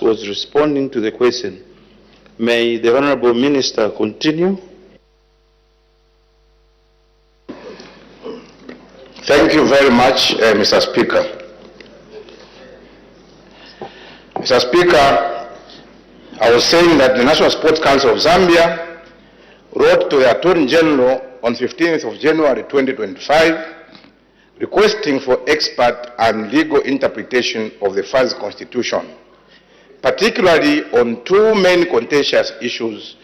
was responding to the question. May the Honorable Minister continue? Thank you very much, Mr. Speaker. Mr. Speaker, I was saying that the National Sports Council of Zambia wrote to the Attorney General on 15th of January 2025 requesting for expert and legal interpretation of the FAZ Constitution, particularly on two main contentious issues,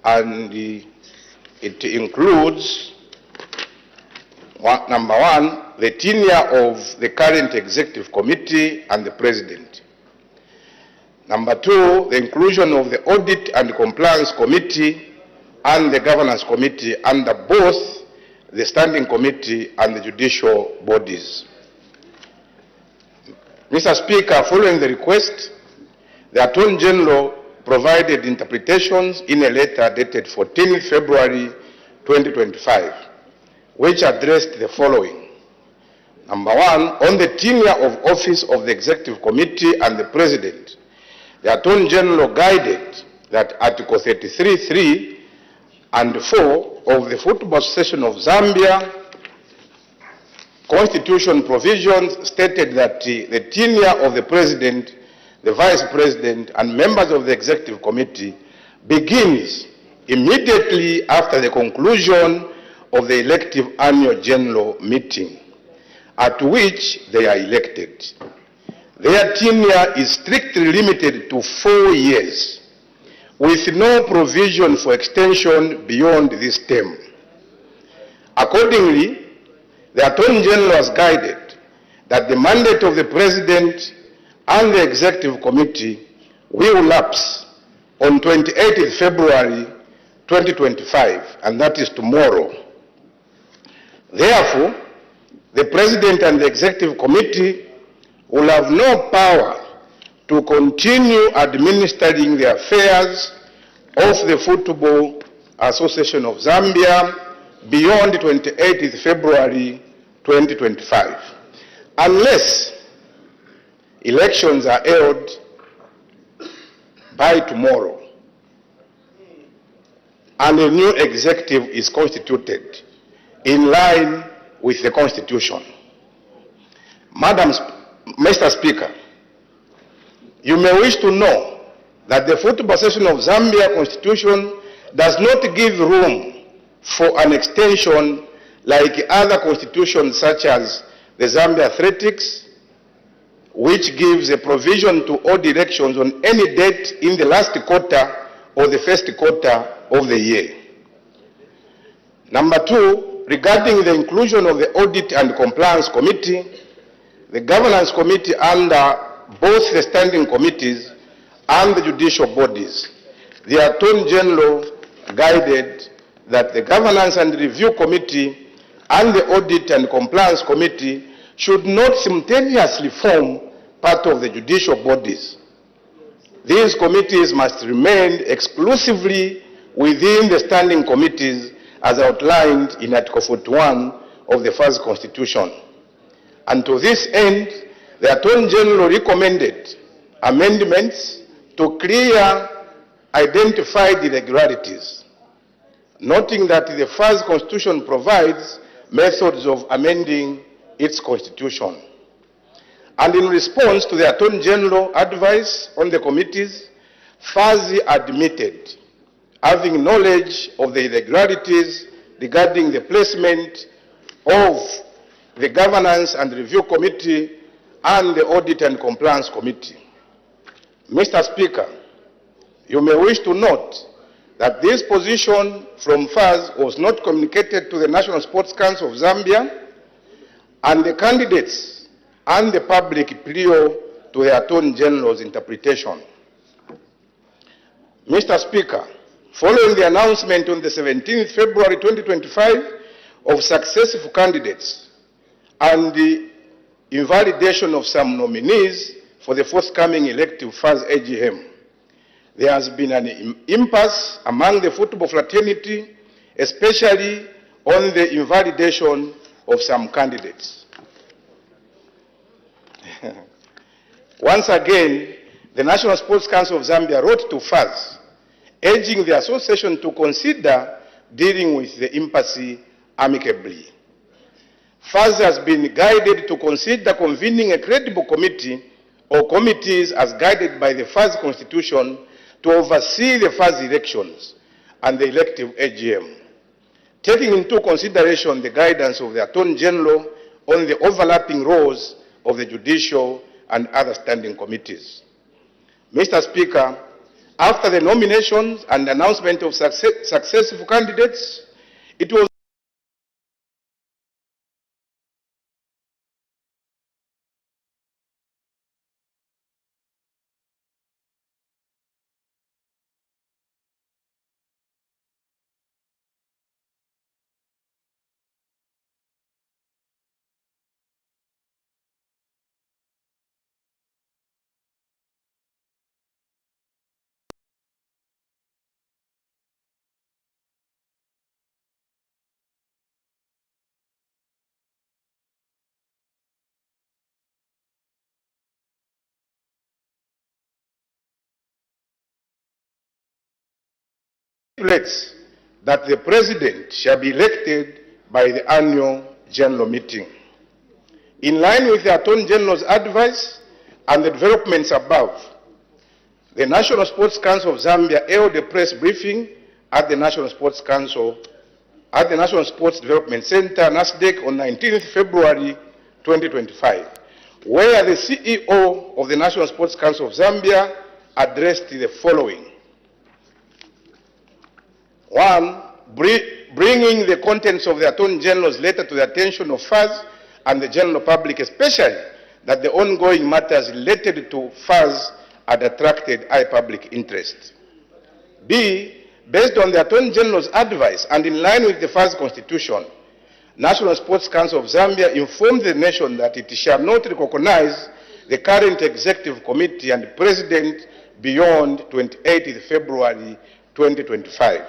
and it includes number one, the tenure of the current executive committee and the president. Number two, the inclusion of the audit and compliance committee and the governance committee under both the standing committee and the judicial bodies. Mr. Speaker, following the request, the Attorney General provided interpretations in a letter dated 14 February 2025, which addressed the following. Number one, on the tenure of office of the Executive Committee and the President, the Attorney General guided that Article 33(3) and 4 of the Football Association of Zambia Constitution provisions stated that the tenure of the President, the Vice President, and members of the Executive Committee begins immediately after the conclusion of the elective annual general meeting, at which they are elected. Their tenure is strictly limited to 4 years, with no provision for extension beyond this term. Accordingly, the Attorney General has guided that the mandate of the President and the Executive Committee will lapse on 28th February 2025, and that is tomorrow. Therefore, the President and the Executive Committee will have no power to continue administering the affairs of the Football Association of Zambia beyond 28th February 2025, unless elections are held by tomorrow and a new executive is constituted in line with the Constitution. Mr. Speaker, you may wish to know that the Football Association of Zambia Constitution does not give room for an extension like other constitutions such as the Zambia Athletics, which gives a provision to hold elections on any date in the last quarter or the first quarter of the year. Number two, regarding the inclusion of the Audit and Compliance Committee, the Governance Committee under both the standing committees and the judicial bodies, the Attorney General guided that the Governance and Review Committee and the Audit and Compliance Committee should not simultaneously form part of the judicial bodies. These committees must remain exclusively within the standing committees as outlined in Article 41 of the FAZ Constitution. And to this end, the Attorney General recommended amendments to clear identified irregularities, noting that the FAZ Constitution provides methods of amending its constitution. And in response to the Attorney General advice on the committees, FAZ admitted having knowledge of the irregularities regarding the placement of the Governance and Review Committee and the Audit and Compliance Committee. Mr. Speaker, you may wish to note that this position from FAZ was not communicated to the National Sports Council of Zambia and the candidates and the public prior to the Attorney General's interpretation. Mr. Speaker, following the announcement on the 17th February 2025 of successful candidates and the invalidation of some nominees for the forthcoming elective FAZ AGM, there has been an impasse among the football fraternity, especially on the invalidation of some candidates. Once again, the National Sports Council of Zambia wrote to FAZ, urging the association to consider dealing with the impasse amicably. FAZ has been guided to consider convening a credible committee or committees as guided by the FAZ Constitution to oversee the FAZ elections and the elective AGM, taking into consideration the guidance of the Attorney General on the overlapping roles of the judicial and other standing committees. Mr. Speaker, after the nominations and announcement of successful candidates, it was stipulates that the President shall be elected by the annual General Meeting. In line with the Attorney General's advice and the developments above, the National Sports Council of Zambia held a press briefing at the National Sports Development Center, NASDEC, on 19th February 2025, where the CEO of the National Sports Council of Zambia addressed the following. 1. Bringing the contents of the Attorney General's letter to the attention of FAZ and the general public, especially that the ongoing matters related to FAZ had attracted high public interest. B. Based on the Attorney General's advice and in line with the FAZ Constitution, National Sports Council of Zambia informed the nation that it shall not recognize the current Executive Committee and President beyond 28th February 2025.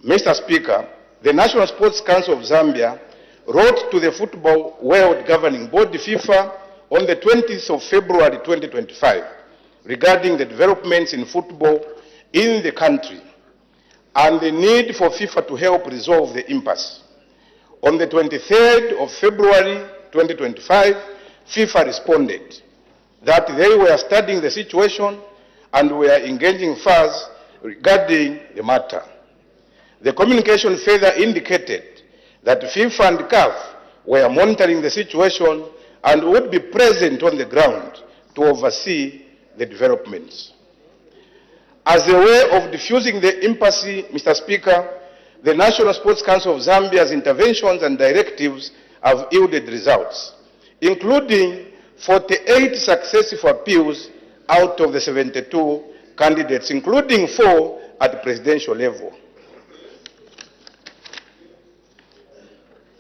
Mr. Speaker, the National Sports Council of Zambia wrote to the Football World Governing Board, FIFA, on the 20th of February 2025 regarding the developments in football in the country and the need for FIFA to help resolve the impasse. On the 23rd of February 2025, FIFA responded that they were studying the situation and were engaging FAZ regarding the matter. The communication further indicated that FIFA and CAF were monitoring the situation and would be present on the ground to oversee the developments. As a way of diffusing the impasse, Mr. Speaker, the National Sports Council of Zambia's interventions and directives have yielded results, including 48 successful appeals out of the 72 candidates, including 4 at the presidential level.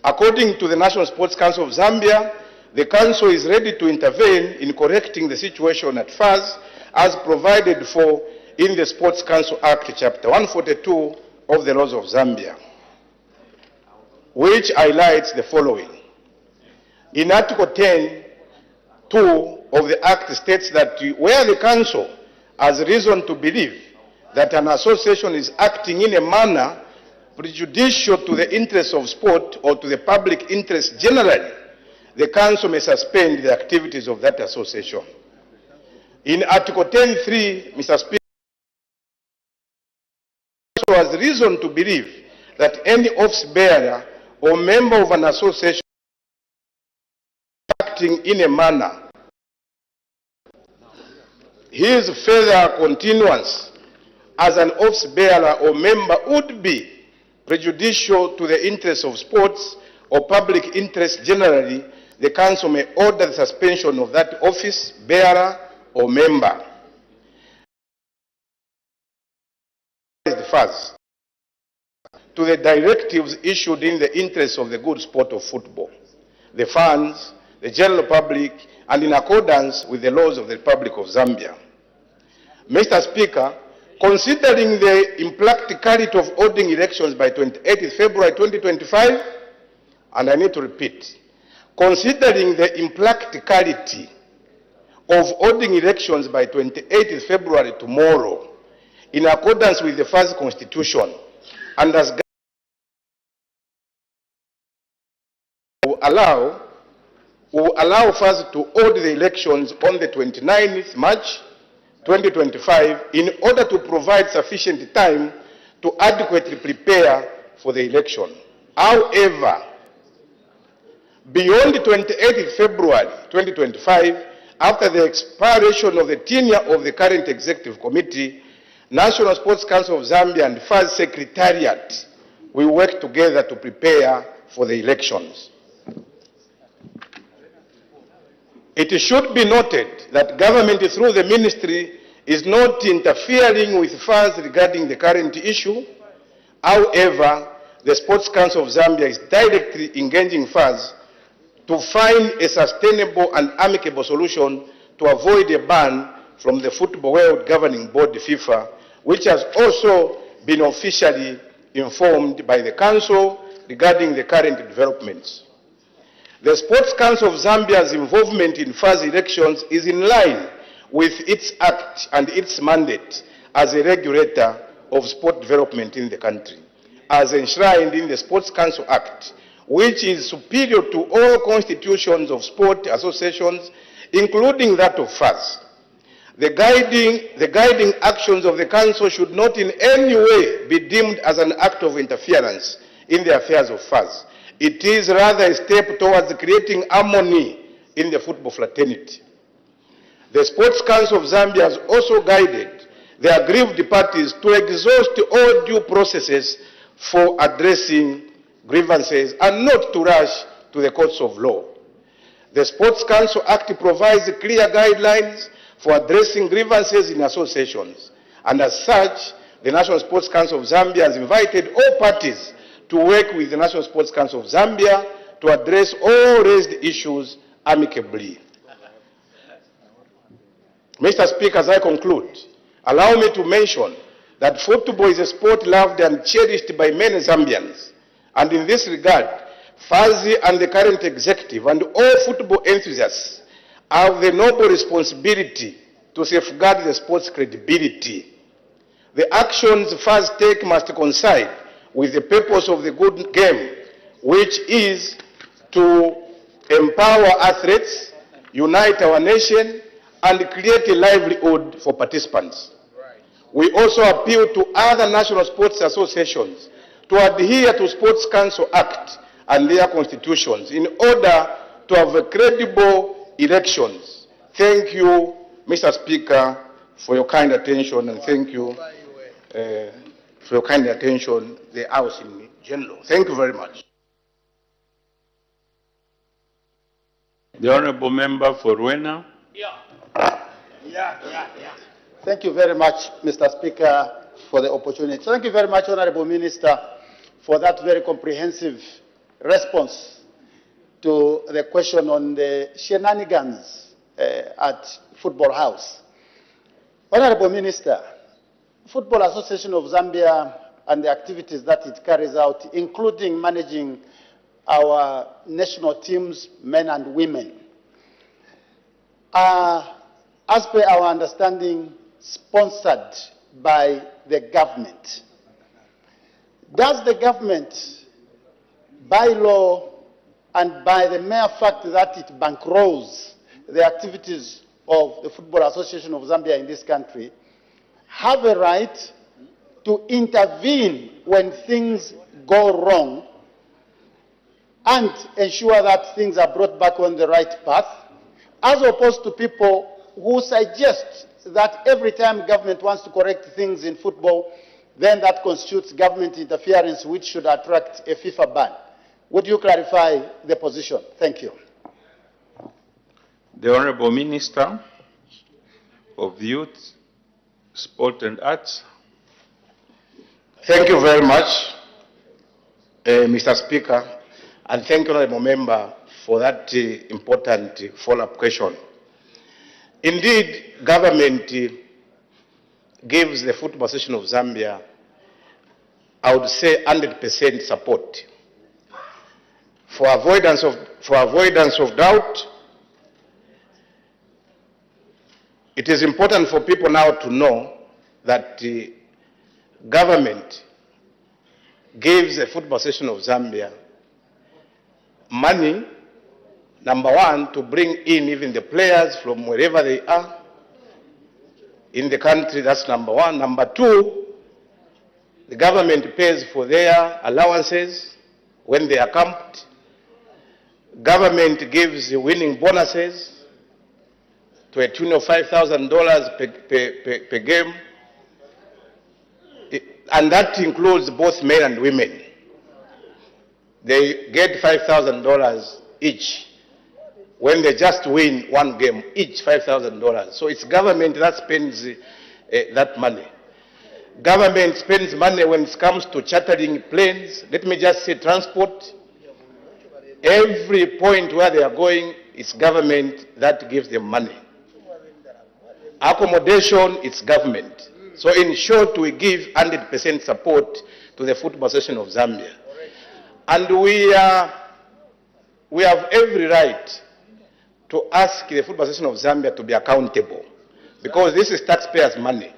According to the National Sports Council of Zambia, the Council is ready to intervene in correcting the situation at FAZ as provided for in the Sports Council Act, Chapter 142 of the Laws of Zambia, which highlights the following. In Article 10(2) of the Act states that where the Council has reason to believe that an association is acting in a manner prejudicial to the interests of sport or to the public interest generally, the Council may suspend the activities of that association. In Article 10(3), Mr. Speaker, the Council has reason to believe that any office bearer or member of an association acting in a manner his further continuance as an office bearer or member would be prejudicial to the interests of sports or public interest generally, the Council may order the suspension of that office bearer or member. The FAZ to the directives issued in the interest of the good sport of football, the fans, the general public, and in accordance with the laws of the Republic of Zambia. Mr. Speaker, considering the impracticality of holding elections by 28th February 2025, and I need to repeat, considering the impracticality of holding elections by 28th February tomorrow, in accordance with the first constitution, and as will allow first to hold the elections on the 29th March 2025 in order to provide sufficient time to adequately prepare for the election. However, beyond the 28th February 2025, after the expiration of the tenure of the current Executive Committee, National Sports Council of Zambia and FAS Secretariat will work together to prepare for the elections. It should be noted that government through the ministry is not interfering with FAS regarding the current issue. However, the Sports Council of Zambia is directly engaging FAS to find a sustainable and amicable solution to avoid a ban from the Football World Governing Board, FIFA, which has also been officially informed by the Council regarding the current developments. The Sports Council of Zambia's involvement in FAS elections is in line with its act and its mandate as a regulator of sport development in the country, as enshrined in the Sports Council Act, which is superior to all constitutions of sport associations, including that of FAS. The guiding actions of the Council should not in any way be deemed as an act of interference in the affairs of FAS. It is rather a step towards creating harmony in the football fraternity. The Sports Council of Zambia has also guided the aggrieved parties to exhaust all due processes for addressing grievances and not to rush to the courts of law. The Sports Council Act provides clear guidelines for addressing grievances in associations, and as such, the National Sports Council of Zambia has invited all parties to work with the National Sports Council of Zambia to address all raised issues amicably. Mr. Speaker, as I conclude, allow me to mention that football is a sport loved and cherished by many Zambians, and in this regard, FASI and the current executive and all football enthusiasts have the noble responsibility to safeguard the sport's credibility. The actions FAS take must coincide with the purpose of the good game, which is to empower athletes, unite our nation, and create a livelihood for participants. We also appeal to other national sports associations to adhere to Sports Council Act and their constitutions in order to have credible elections. Thank you, Mr. Speaker, for your kind attention, and thank you for your kind attention, the House in general. Thank you very much. The Honourable Member for Rwena. Thank you very much, Mr. Speaker, for the opportunity. Thank you very much, Honourable Minister, for that very comprehensive response to the question on the shenanigans at Football House. Honourable Minister, Football Association of Zambia and the activities that it carries out, including managing our national teams, men and women, are, as per our understanding, sponsored by the government. Does the government, by law and by the mere fact that it bankrolls the activities of the Football Association of Zambia in this country, have a right to intervene when things go wrong and ensure that things are brought back on the right path, as opposed to people who suggest that every time government wants to correct things in football, then that constitutes government interference, which should attract a FIFA ban? Would you clarify the position? Thank you. The Honourable Minister of Youth, Sport and Arts. Thank you very much, Mr. Speaker, and thank you, Honourable Member, for that important follow-up question. Indeed, government gives the Football Association of Zambia, I would say, 100% support. For avoidance of doubt, it is important for people now to know that the government gives the Football Association of Zambia money, number one, to bring in even the players from wherever they are in the country. That's number one. Number two, the government pays for their allowances when they are camped. Government gives the winning bonuses to a tune of $5,000 per game. And that includes both men and women. They get $5,000 each when they just win one game, each $5,000. So it's government that spends that money. Government spends money when it comes to chartering planes. Let me just say transport. Every point where they are going, it's government that gives them money. Accommodation, it's government. So in short, we give 100% support to the Football Association of Zambia. And we have every right to ask the Football Association of Zambia to be accountable, because this is taxpayers' money.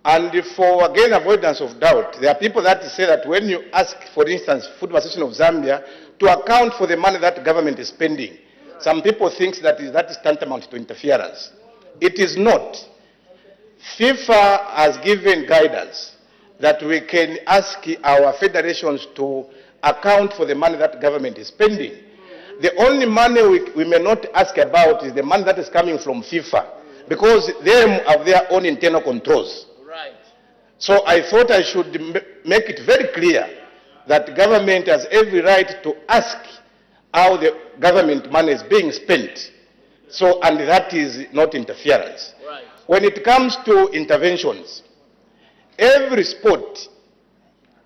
And for, again, avoidance of doubt, there are people that say that when you ask, for instance, Football Association of Zambia to account for the money that government is spending, some people think that is tantamount to interference. It is not. FIFA has given guidance that we can ask our federations to account for the money that government is spending. The only money we may not ask about is the money that is coming from FIFA, because they have their own internal controls. Right. So I thought I should make it very clear that government has every right to ask how the government money is being spent. So, and that is not interference. Right. When it comes to interventions, every sport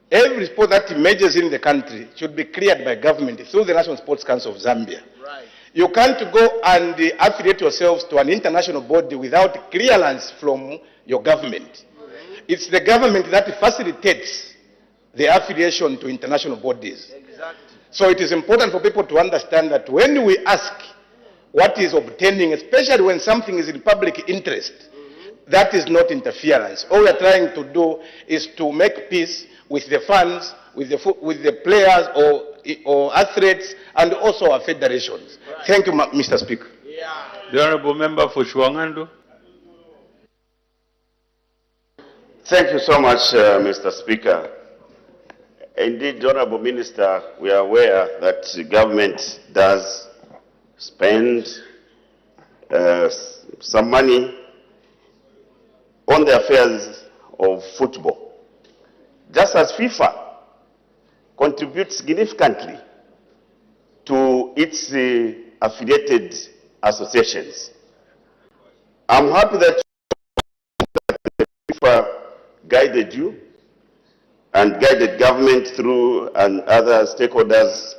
that emerges in the country should be cleared by government through the National Sports Council of Zambia. Right. You can't go and affiliate yourselves to an international body without clearance from your government. It's the government that facilitates the affiliation to international bodies. Exactly. So it is important for people to understand that when we ask what is obtaining, especially when something is in public interest, that is not interference. All we are trying to do is to make peace with the fans, with the players or athletes, and also our federations. Right. Thank you, Mr. Speaker. Yeah. The Honorable Member for Shuangando. Thank you so much, Mr. Speaker. Indeed, Honorable Minister, we are aware that the government does spend some money on the affairs of football, just as FIFA contributes significantly to its affiliated associations. I'm happy that FIFA guided you and guided government through and other stakeholders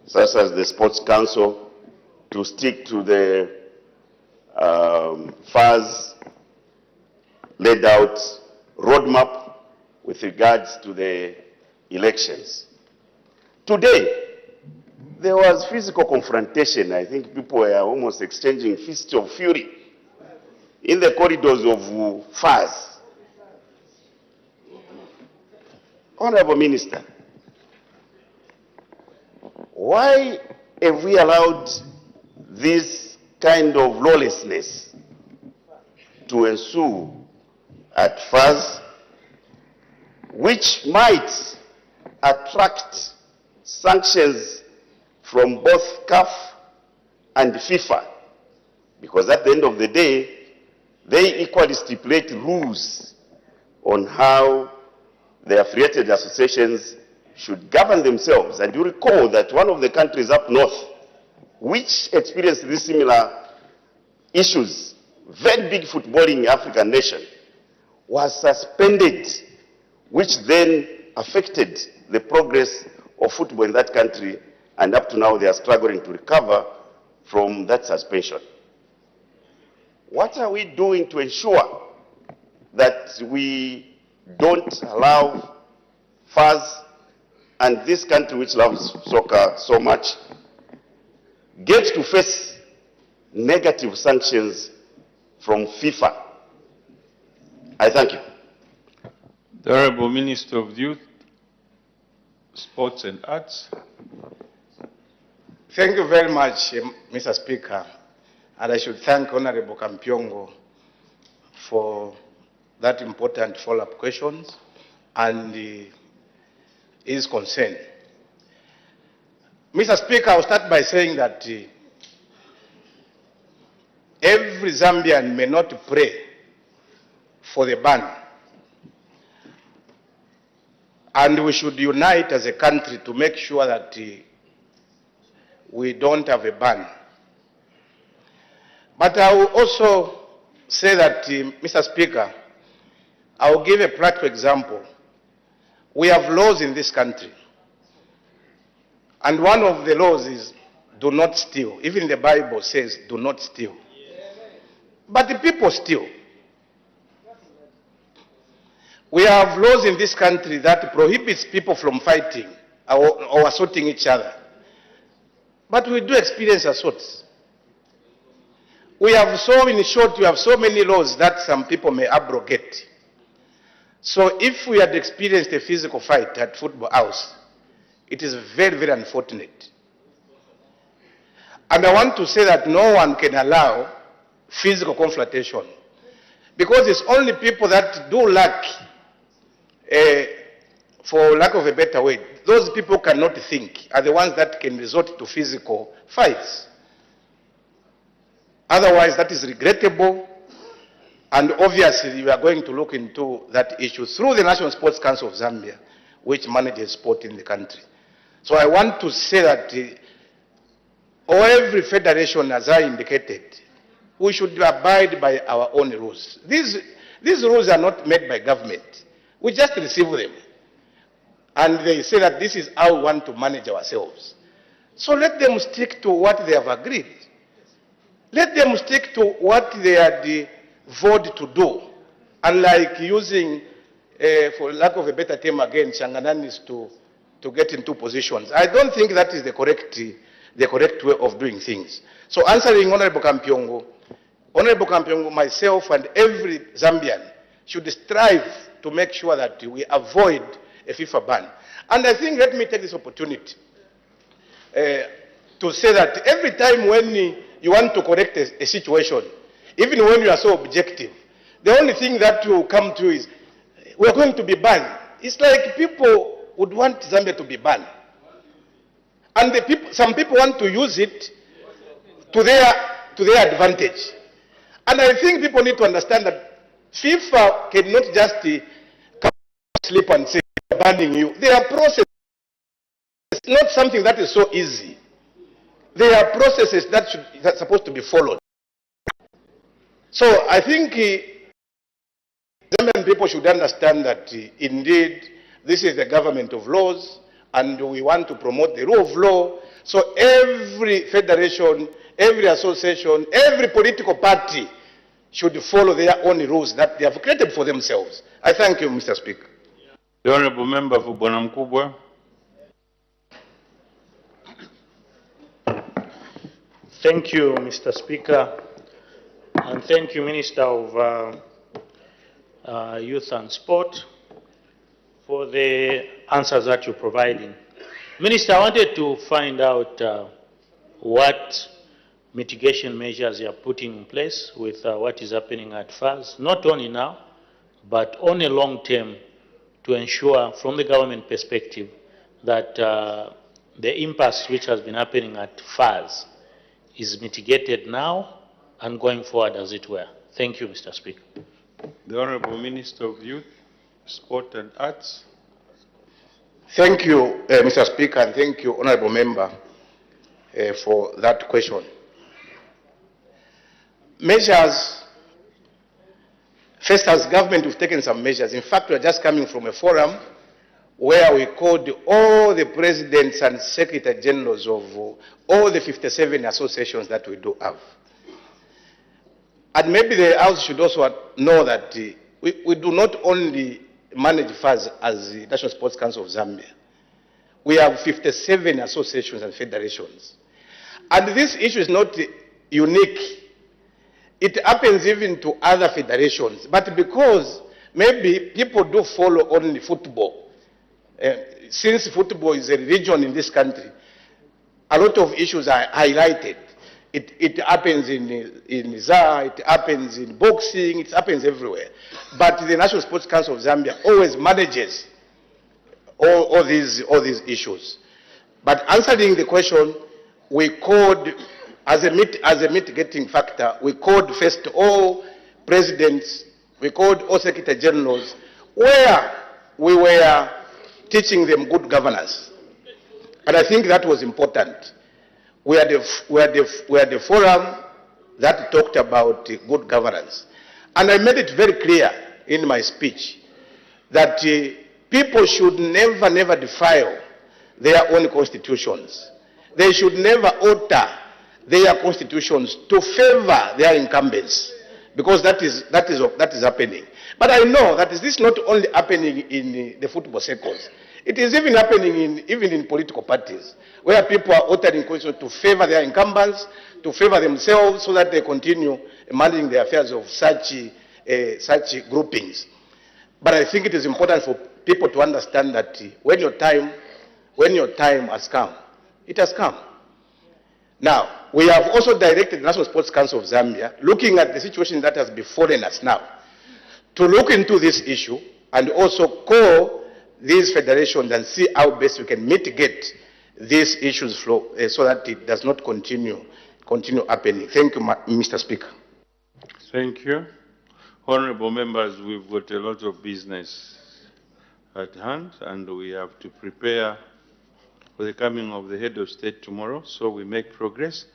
such as the Sports Council to stick to the FAS laid out roadmap with regards to the elections. Today, there was physical confrontation. I think people were almost exchanging fists of fury in the corridors of FAS. Honorable Minister, why have we allowed this kind of lawlessness to ensue at FAS, which might attract sanctions from both CAF and FIFA? Because at the end of the day, they equally stipulate rules on how the affiliated associations should govern themselves. And you recall that one of the countries up north which experienced these similar issues, very big footballing African nation, was suspended, which then affected the progress of football in that country, and up to now they are struggling to recover from that suspension. What are we doing to ensure that we don't allow FAS and this country which loves soccer so much get to face negative sanctions from FIFA. I thank you. The Honorable Minister of Youth, Sports and Arts. Thank you very much, Mr. Speaker. And I should thank Honorable Kampyongo for that important follow-up questions and his concern. Mr. Speaker, I'll start by saying that every Zambian may not pray for the ban. And we should unite as a country to make sure that we don't have a ban. But I will also say that, Mr. Speaker, I will give a practical example. We have laws in this country. And one of the laws is do not steal. Even the Bible says do not steal. But the people steal. We have laws in this country that prohibits people from fighting or assaulting each other. But we do experience assaults. We have in short, we have so many laws that some people may abrogate. So if we had experienced a physical fight at Football House, it is very, very unfortunate. And I want to say that no one can allow physical confrontation, because it's only people that do lack, for lack of a better word, those people cannot think are the ones that can resort to physical fights. Otherwise, that is regrettable, and obviously we are going to look into that issue through the National Sports Council of Zambia, which manages sport in the country. So I want to say that every federation, as I indicated, we should abide by our own rules. These rules are not made by government. We just receive them. And they say that this is how we want to manage ourselves. So let them stick to what they have agreed. Let them stick to what they had voted to do. Unlike using, for lack of a better term again, Changananis to get into positions. I don't think that is the correct way of doing things. So answering Honorable Kampyongo, myself and every Zambian should strive to make sure that we avoid a FIFA ban. And I think, let me take this opportunity to say that every time when you want to correct a situation, even when you are so objective, the only thing that will come to is, we're going to be banned. It's like people would want Zambia to be banned. And some people want to use it to their advantage. And I think people need to understand that FIFA cannot just come sleep and say, banning you. There are processes. It's not something that is so easy. There are processes that's supposed to be followed. So I think Zambian people should understand that indeed this is the government of laws, and we want to promote the rule of law. So every federation, every association, every political party should follow their own rules that they have created for themselves. I thank you, Mr. Speaker. The Honorable Member for Bonamkubwa. Thank you, Mr. Speaker, and thank you, Minister of Youth and Sport, for the answers that you're providing. Minister, I wanted to find out what mitigation measures you are putting in place with what is happening at FAS, not only now, but on a long term, to ensure, from the government perspective, that the impasse which has been happening at FAS is mitigated now and going forward, as it were. Thank you, Mr. Speaker. The Honorable Minister of Youth, Sport and Arts. Thank you, Mr. Speaker, and thank you, Honorable Member, for that question. Measures, first, as government, we've taken some measures. In fact, we're just coming from a forum where we called all the presidents and secretary generals of all the 57 associations that we do have. And maybe the House should also know that we do not only manage FAS as the National Sports Council of Zambia. We have 57 associations and federations. And this issue is not unique. It happens even to other federations, but because maybe people do follow only football, since football is a religion in this country, a lot of issues are highlighted. It happens in ZA, it happens in boxing, it happens everywhere. But the National Sports Council of Zambia always manages all these issues. But answering the question, we called, as a mitigating factor, we called first all presidents, we called all secretary generals, where we were teaching them good governance. And I think that was important. We had the forum that talked about good governance. And I made it very clear in my speech that people should never defile their own constitutions. They should never alter their constitutions to favor their incumbents, because that is happening. But I know that this is not only happening in the football circles. It is even happening even in political parties, where people are altering constitutions to favor their incumbents, to favor themselves, so that they continue managing the affairs of such groupings. But I think it is important for people to understand that when your time has come, it has come. Now, we have also directed the National Sports Council of Zambia, looking at the situation that has befallen us now, to look into this issue and also call these federations and see how best we can mitigate these issues flow, so that it does not continue happening. Thank you, Mr. Speaker. Thank you. Honorable members, we've got a lot of business at hand, and we have to prepare for the coming of the head of state tomorrow, so we make progress.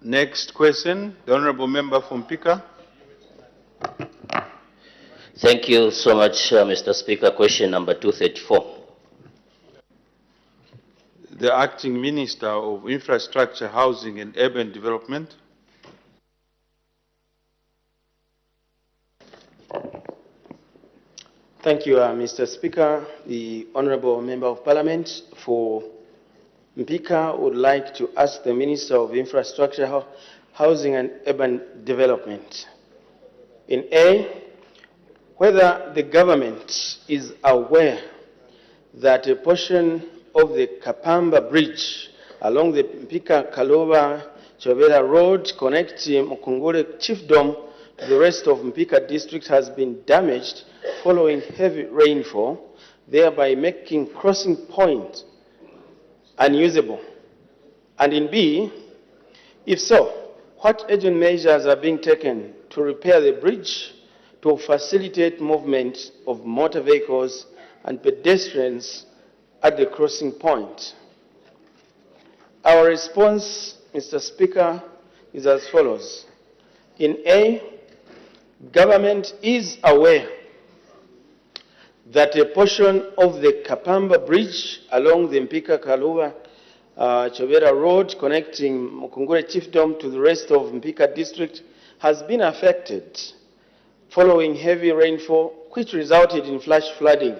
Next question, the honorable member from Pika. Thank you so much, Mr. Speaker. Question number 234. The Acting Minister of Infrastructure, Housing and Urban Development. Thank you, Mr. Speaker. The Honourable Member of Parliament for Mpika would like to ask the Minister of Infrastructure, Housing and Urban Development, in A, whether the government is aware that a portion of the Kapamba Bridge along the Mpika-Kalova-Chovera Road connecting Mukungule Chiefdom to the rest of Mpika district has been damaged following heavy rainfall, thereby making crossing point unusable. And in B, if so, what urgent measures are being taken to repair the bridge to facilitate movement of motor vehicles and pedestrians at the crossing point? Our response, Mr. Speaker, is as follows. In A, government is aware that a portion of the Kapamba Bridge along the Mpika-Kalova-Chovera Road connecting Mukungule Chiefdom to the rest of Mpika district has been affected following heavy rainfall, which resulted in flash flooding,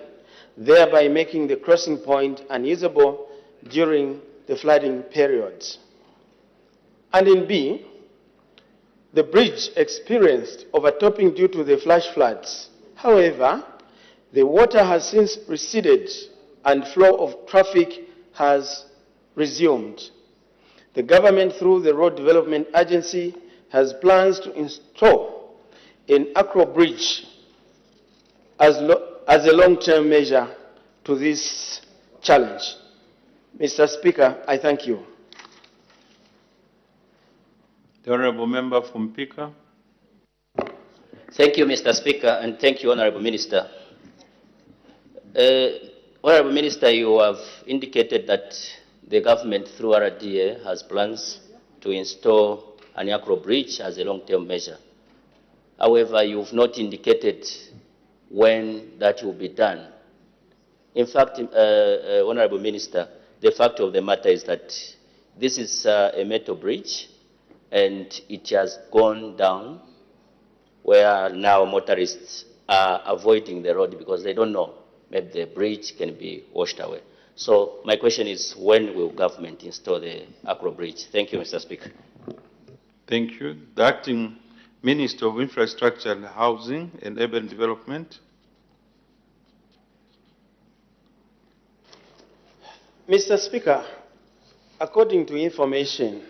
thereby making the crossing point unusable during the flooding periods. And in B, the bridge experienced overtopping due to the flash floods. However, the water has since receded and flow of traffic has resumed. The government, through the Road Development Agency, has plans to install an acro bridge as a long-term measure to this challenge. Mr. Speaker, I thank you. The honorable member from Pika. Thank you, Mr. Speaker, and thank you, Honorable Minister. Honorable Minister, you have indicated that the government through RDA has plans to install an acro bridge as a long-term measure. However, you've not indicated when that will be done. In fact, Honorable Minister, the fact of the matter is that this is a metal bridge, and it has gone down, where now motorists are avoiding the road because they don't know maybe the bridge can be washed away. So my question is, when will government install the acro bridge? Thank you, Mr. Speaker. Thank you. The Acting Minister of Infrastructure and Housing and Urban Development. Mr. Speaker, according to information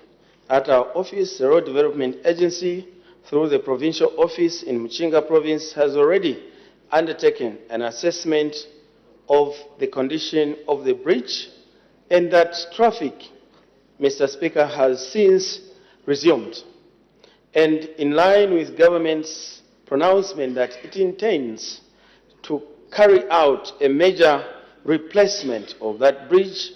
at our office, the Road Development Agency, through the provincial office in Muchinga Province, has already undertaken an assessment of the condition of the bridge and that traffic, Mr. Speaker, has since resumed. And in line with government's pronouncement that it intends to carry out a major replacement of that bridge,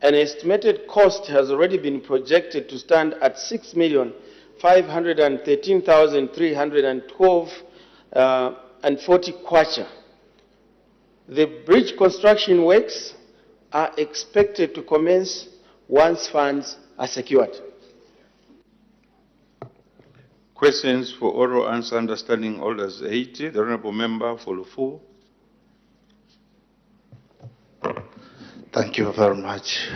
an estimated cost has already been projected to stand at 6,513,312 and 40 kwacha. The bridge construction works are expected to commence once funds are secured. Questions for oral answer understanding orders 80. The Honorable Member for Lufu. Thank you very much,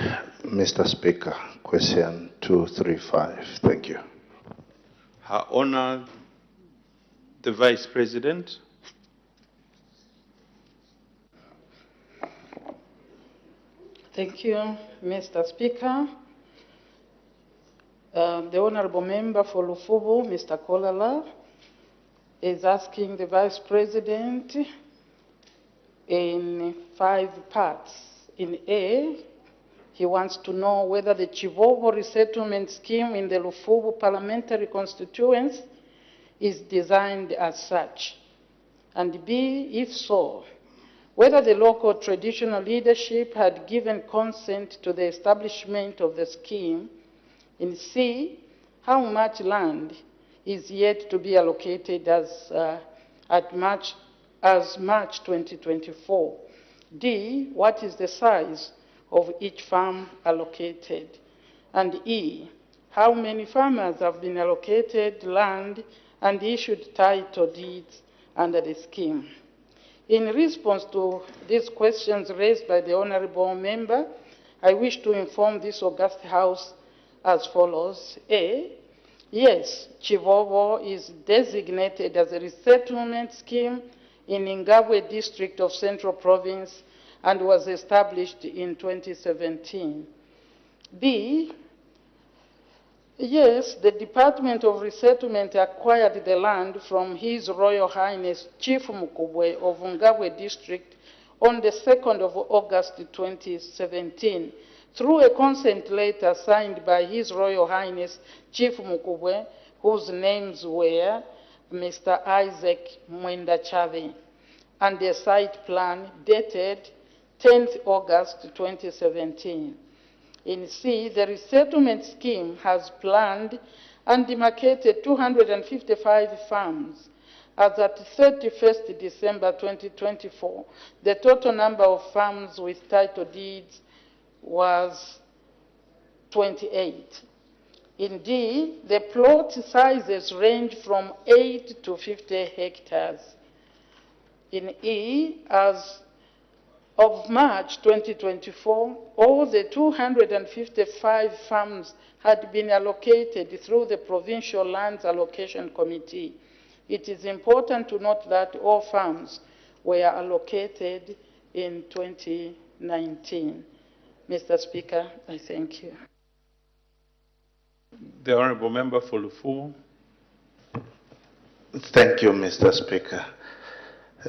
Mr. Speaker. Question 235. Thank you. Her Honor, the Vice President. Thank you, Mr. Speaker. The Honorable Member for Lufubu, Mr. Kolala, is asking the Vice President in 5 parts. In A, he wants to know whether the Chivovo resettlement scheme in the Lufubu parliamentary constituency is designed as such. And B, if so, whether the local traditional leadership had given consent to the establishment of the scheme. In C, how much land is yet to be allocated as March 2024. D, what is the size of each farm allocated? And E, how many farmers have been allocated land and issued title deeds under the scheme? In response to these questions raised by the Honourable Member, I wish to inform this august House as follows. A, yes, Chivovo is designated as a resettlement scheme in Ngabwe district of Central Province and was established in 2017. B, yes, the Department of Resettlement acquired the land from His Royal Highness Chief Mukubwe of Ngabwe district on the 2nd of August 2017 through a consent letter signed by His Royal Highness Chief Mukubwe, whose names were Mr. Isaac Mwenda Chave, and a site plan dated 10th August 2017. In C, the resettlement scheme has planned and demarcated 255 farms. As at 31st December 2024, the total number of farms with title deeds was 28. Indeed, the plot sizes range from 8 to 50 hectares. In E, as of March 2024, all the 255 farms had been allocated through the Provincial Lands Allocation Committee. It is important to note that all farms were allocated in 2019. Mr. Speaker, I thank you. The Honourable Member for Lufu. Thank you, Mr. Speaker.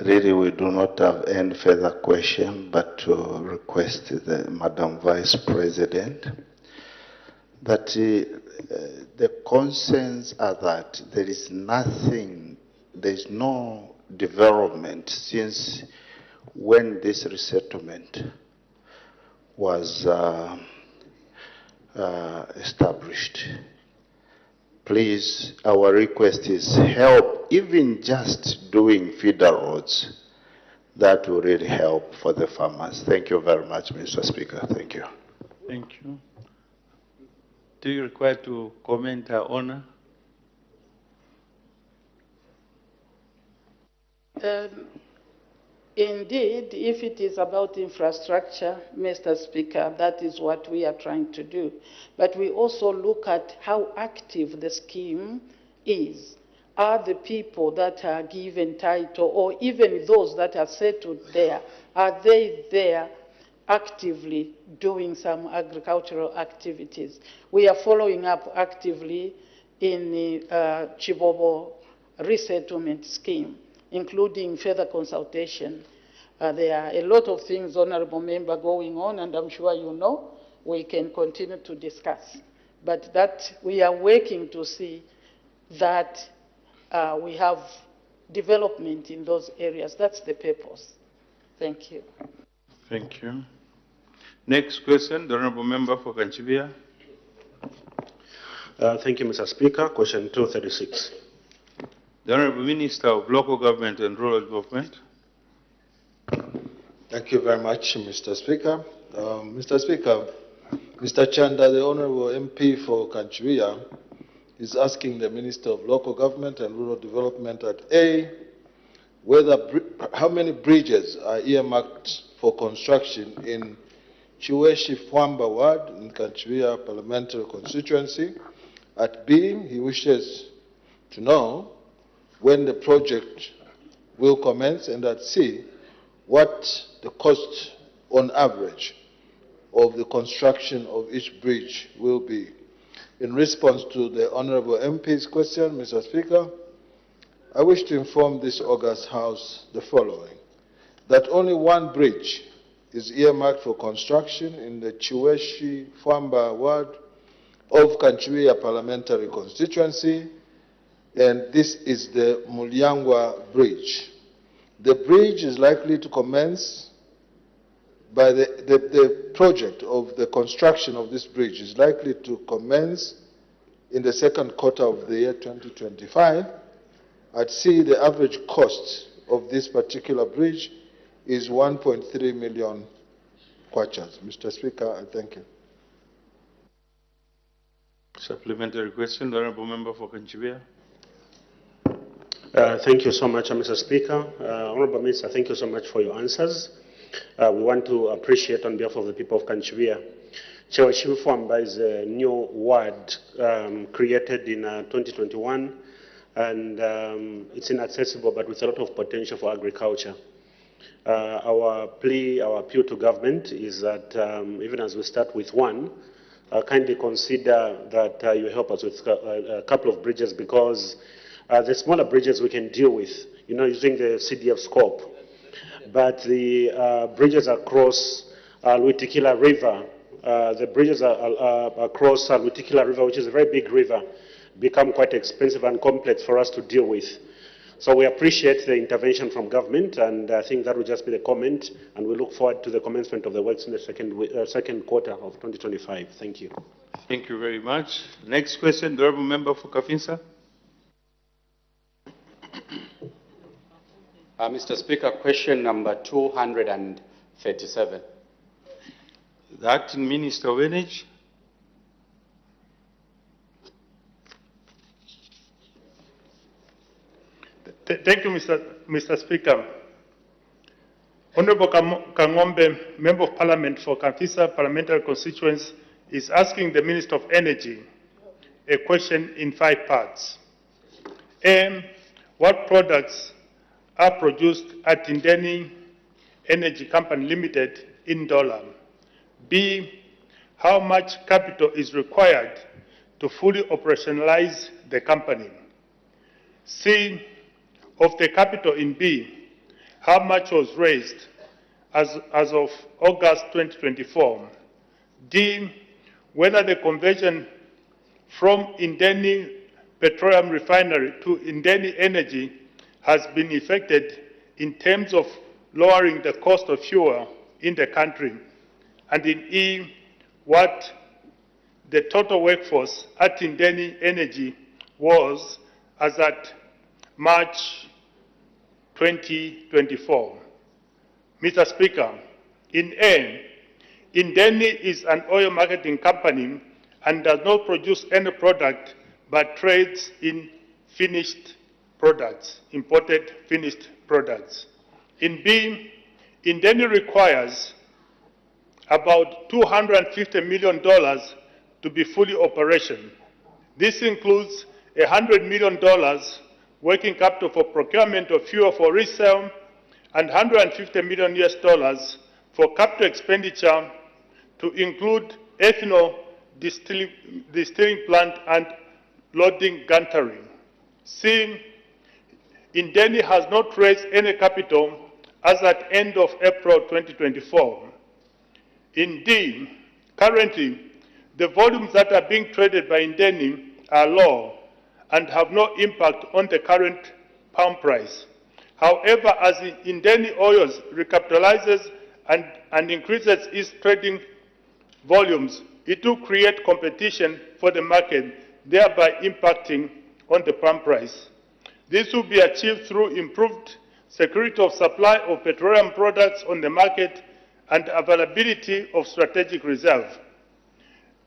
Really, we do not have any further question, but to request the Madam Vice President that the concerns are that there is no development since when this resettlement was established. Please, our request is help, even just doing feeder roads. That will really help for the farmers. Thank you very much, Mr. Speaker. Thank you. Thank you. Do you require to comment, Her Honor? Indeed, if it is about infrastructure, Mr. Speaker, that is what we are trying to do. But we also look at how active the scheme is. Are the people that are given title, or even those that are settled there, are they there actively doing some agricultural activities? We are following up actively in the Chibobo resettlement scheme, including further consultation. There are a lot of things, Honorable Member, going on, and I'm sure you know. We can continue to discuss. But that we are working to see that we have development in those areas. That's the purpose. Thank you. Thank you. Next question, the Honorable Member for Kanchibia. Thank you, Mr. Speaker. Question 236. The Honorable Minister of Local Government and Rural Development. Thank you very much, Mr. Speaker. Mr. Speaker, Mr. Chanda, the Honorable MP for Kanchibia, is asking the Minister of Local Government and Rural Development at A, how many bridges are earmarked for construction in Chiweshi Fwamba Ward in Kanchibia Parliamentary Constituency. At B, he wishes to know when the project will commence, and at C, what the cost on average of the construction of each bridge will be. In response to the Honourable MP's question, Mr. Speaker, I wish to inform this august House the following: that only one bridge is earmarked for construction in the Chiweshi Fwamba Ward of Kanchibia Parliamentary Constituency, and this is the Mulyangwa Bridge. The bridge is likely to commence by the project of the construction of this bridge is likely to commence in the second quarter of the year 2025. At C, the average cost of this particular bridge is 1.3 million kwachas. Mr. Speaker, I thank you. Supplementary question, the Honourable Member for Kanchibia. Thank you so much, Mr. Speaker. Honourable Minister, thank you so much for your answers. We want to appreciate on behalf of the people of Kanchibia. Chiweshi Fwamba is a new ward created in 2021, and it's inaccessible but with a lot of potential for agriculture. Our plea, our appeal to government is that even as we start with one, kindly consider that you help us with a couple of bridges, because the smaller bridges we can deal with, using the CDF scope. But the bridges across Luitikila River, across Luitikila River, which is a very big river, become quite expensive and complex for us to deal with. So we appreciate the intervention from government, and I think that will just be the comment, and we look forward to the commencement of the works in the second quarter of 2025. Thank you. Thank you very much. Next question, the Honourable Member for Kafinsa. Mr. Speaker, question number 237. The Acting Minister of Energy. Thank you, Mr. Speaker. Honorable Kangombe, Member of Parliament for Kafinsa Parliamentary Constituency, is asking the Minister of Energy a question in 5 parts. A, what products are produced at Indeni Energy Company Limited in dollar? B, how much capital is required to fully operationalize the company? C, of the capital in B, how much was raised as of August 2024? D, whether the conversion from Indeni Petroleum Refinery to Indeni Energy has been effected in terms of lowering the cost of fuel in the country. And in E, what the total workforce at Indeni Energy was as at March 2024. Mr. Speaker, in A, Indeni is an oil marketing company and does not produce any product but trades in finished products, imported finished products. In B, Indeni requires about $250 million to be fully operational. This includes $100 million working capital for procurement of fuel for resale and $150 million for capital expenditure to include ethanol distilling plant and loading gantry. C, Indeni has not raised any capital as at end of April 2024. In D, currently, the volumes that are being traded by Indeni are low and have no impact on the current palm price. However, as Indeni Oils recapitalizes and increases its trading volumes, it will create competition for the market, thereby impacting on the palm price. This will be achieved through improved security of supply of petroleum products on the market and availability of strategic reserve.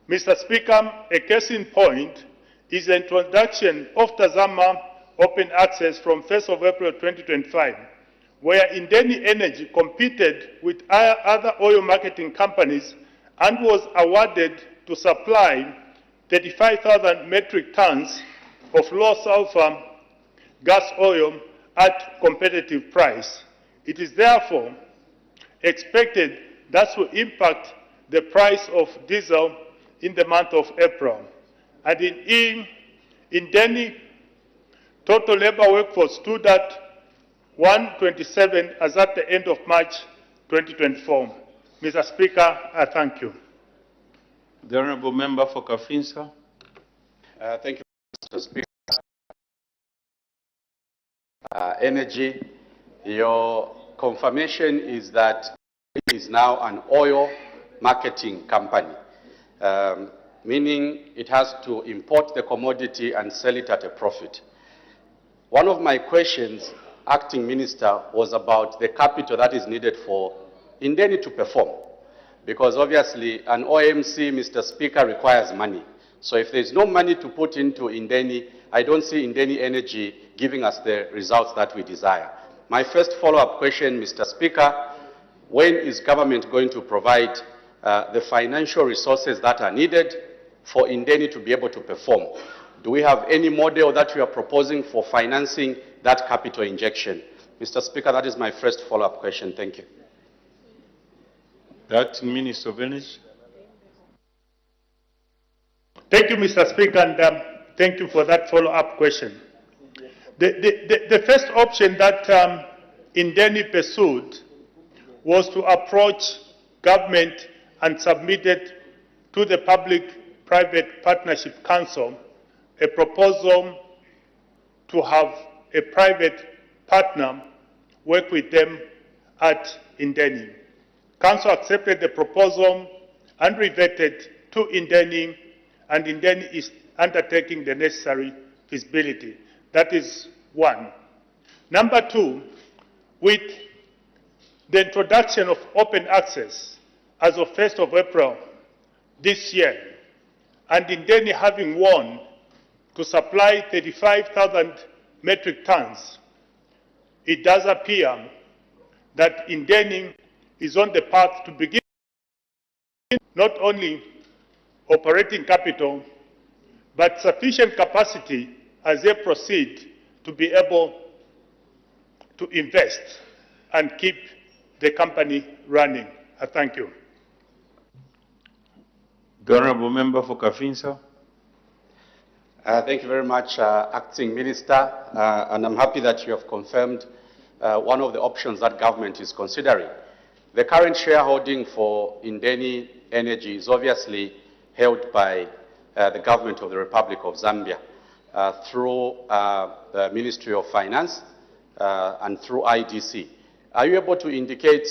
Mr. Speaker, a case in point is the introduction of Tazama Open Access from 1st of April 2025, where Indeni Energy competed with other oil marketing companies and was awarded to supply 35,000 metric tons of low sulfur gas oil at competitive price. It is therefore expected that will impact the price of diesel in the month of April. And in Indeni, total labor workforce stood at 127 as at the end of March 2024. Mr. Speaker, I thank you. The Honourable Member for Kafinsa. Thank you, Mr. Speaker. Energy, your confirmation is that it is now an oil marketing company, meaning it has to import the commodity and sell it at a profit. One of my questions, Acting Minister, was about the capital that is needed for Indeni to perform. Because obviously an OMC, Mr. Speaker, requires money. So if there's no money to put into Indeni, I don't see Indeni Energy giving us the results that we desire. My first follow-up question, Mr. Speaker, when is government going to provide the financial resources that are needed for Indeni to be able to perform? Do we have any model that we are proposing for financing that capital injection? Mr. Speaker, that is my first follow-up question. Thank you. The Acting Minister of Energy. Thank you, Mr. Speaker, and thank you for that follow-up question. The first option that Indeni pursued was to approach government and submitted to the Public-Private Partnership Council a proposal to have a private partner work with them at Indeni. Council accepted the proposal and reverted to Indeni, and Indeni is undertaking the necessary feasibility. That is one. Number two, with the introduction of open access as of 1st of April this year, and Indeni having won to supply 35,000 metric tons, it does appear that Indeni is on the path to begin not only operating capital, but sufficient capacity as they proceed to be able to invest and keep the company running. I thank you. The Honourable Member for Kafinsa. Thank you very much, Acting Minister, and I'm happy that you have confirmed one of the options that government is considering. The current shareholding for Indeni Energy is obviously held by the government of the Republic of Zambia through the Ministry of Finance and through IDC. Are you able to indicate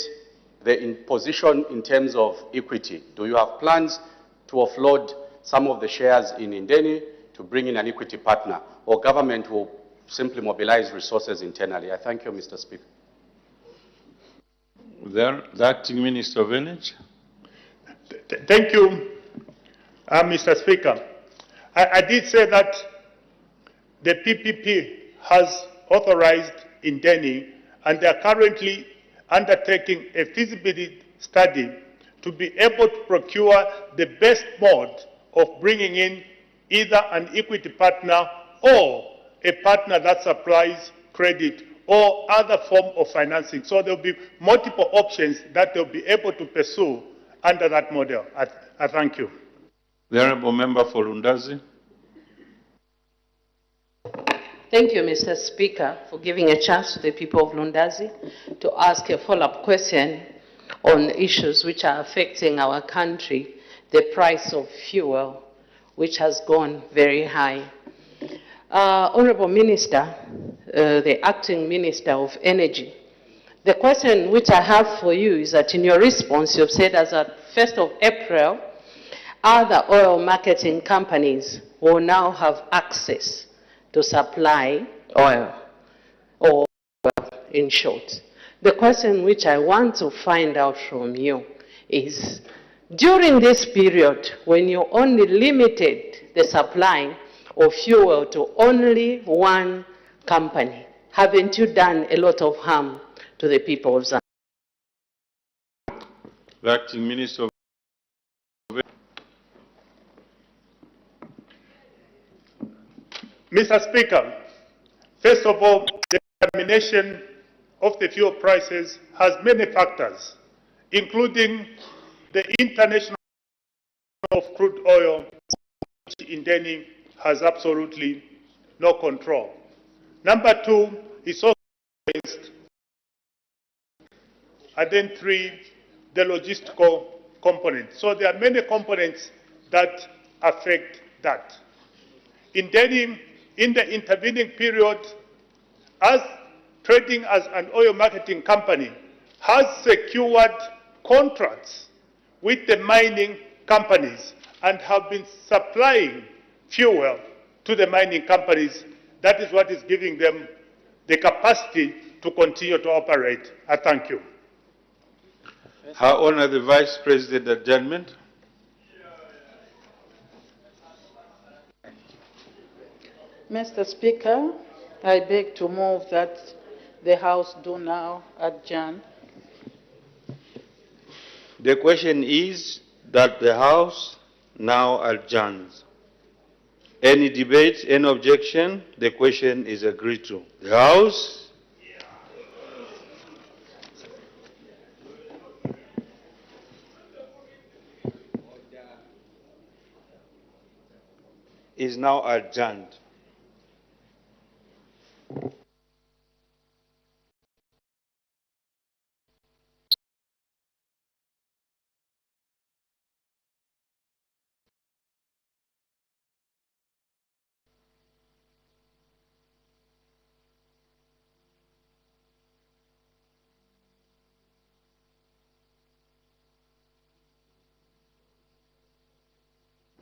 the position in terms of equity? Do you have plans to offload some of the shares in Indeni to bring in an equity partner, or government will simply mobilize resources internally? I thank you, Mr. Speaker. The Acting Minister of Energy. Thank you, Mr. Speaker. I did say that the PPP has authorized Indeni and they are currently undertaking a feasibility study to be able to procure the best mode of bringing in either an equity partner or a partner that supplies credit or other form of financing. So there will be multiple options that they'll be able to pursue under that model. I thank you. The Honourable Member for Lundazi. Thank you, Mr. Speaker, for giving a chance to the people of Lundazi to ask a follow-up question on issues which are affecting our country, the price of fuel, which has gone very high. Honourable Minister, the Acting Minister of Energy, the question which I have for you is that in your response you've said as at 1st of April, other oil marketing companies will now have access to supply oil, or in short. The question which I want to find out from you is, during this period when you only limited the supply of fuel to only one company, haven't you done a lot of harm to the people of Zambia? The Acting Minister of Mr. Speaker, first of all, the determination of the fuel prices has many factors, including the international of crude oil, which Indeni has absolutely no control. Number two is also based. And then three, the logistical component. So there are many components that affect that. Indeni, in the intervening period, as trading as an oil marketing company, has secured contracts with the mining companies and have been supplying fuel to the mining companies. That is what is giving them the capacity to continue to operate. I thank you. Her Honor the Vice President, adjournment. Mr. Speaker, I beg to move that the House do now adjourn. The question is that the House now adjourns. Any debate, any objection? The question is agreed to. The House is now adjourned.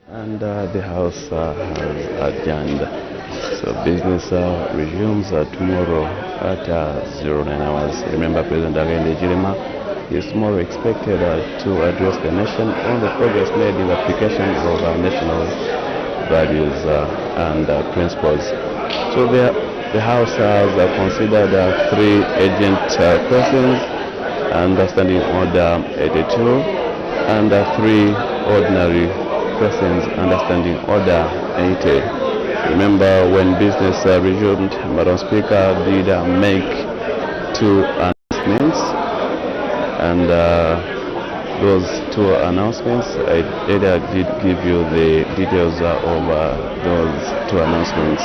And the House has adjourned. So business resumes tomorrow at 09 hours. Remember, President Agende Jirima is tomorrow expected to address the nation on the progress made in the application of national values and principles. So the House has considered three urgent questions, understanding order 82, and three ordinary questions, understanding order 80. Remember, when business resumed, Madam Speaker did make two announcements, and those two announcements, I did give you the details of those two announcements.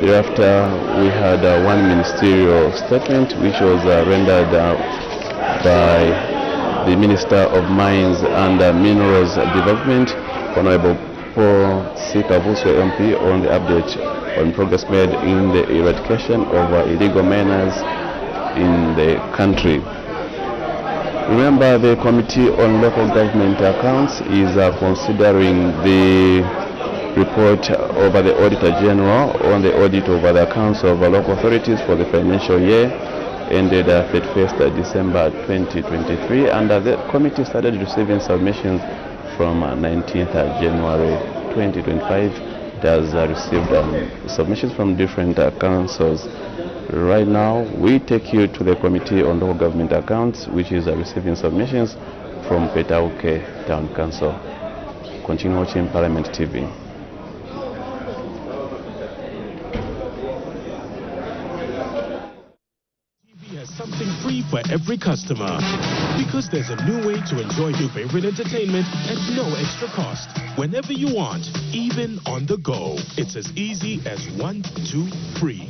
Thereafter, we had one ministerial statement which was rendered by the Minister of Mines and Minerals Development, Honorable Paul Sikabuso MP, on the update on progress made in the eradication of illegal miners in the country. Remember, the Committee on Local Government Accounts is considering the report over the Auditor General on the audit over the accounts of local authorities for the financial year ended 31st December 2023, and the committee started receiving submissions from 19th January 2025. It has received submissions from different councils Right now, we take you to the Committee on Local Government Accounts, which is receiving submissions from Petauke Town Council. Continue watching Parliament TV. Has something free for every customer. Because there's a new way to enjoy your favorite entertainment at no extra cost. Whenever you want, even on the go. It's as easy as 1, 2, free.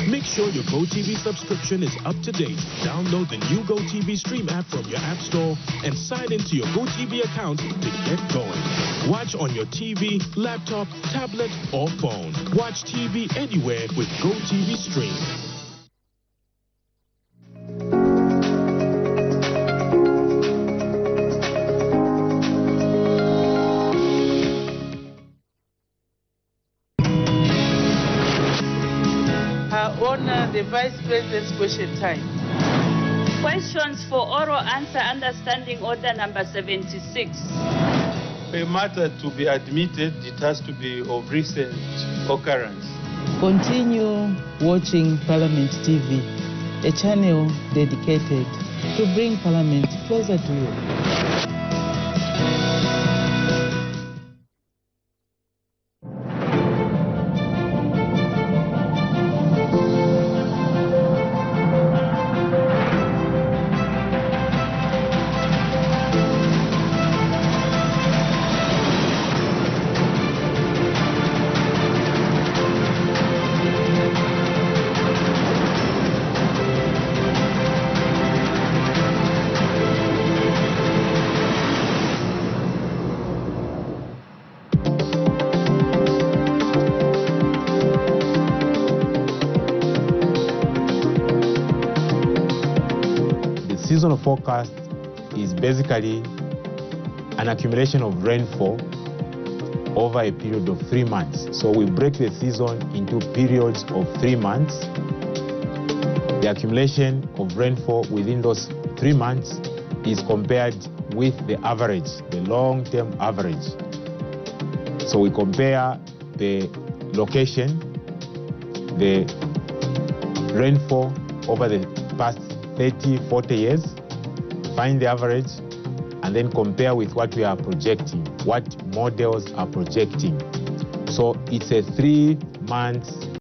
Make sure your GoTV subscription is up to date. Download the new GoTV Stream app from your app store and sign into your GoTV account to get going. Watch on your TV, laptop, tablet, or phone. Watch TV anywhere with GoTV Stream. The Vice President's question time. Questions for oral answer understanding order number 76. For a matter to be admitted, it has to be of recent occurrence. Continue watching Parliament TV, a channel dedicated to bring Parliament closer to you. Seasonal forecast is basically an accumulation of rainfall over a period of 3 months. So we break the season into periods of 3 months. The accumulation of rainfall within those 3 months is compared with the average, the long-term average. So we compare the location, the rainfall over the past 30, 40 years, find the average, and then compare with what we are projecting, what models are projecting. So it's a 3 months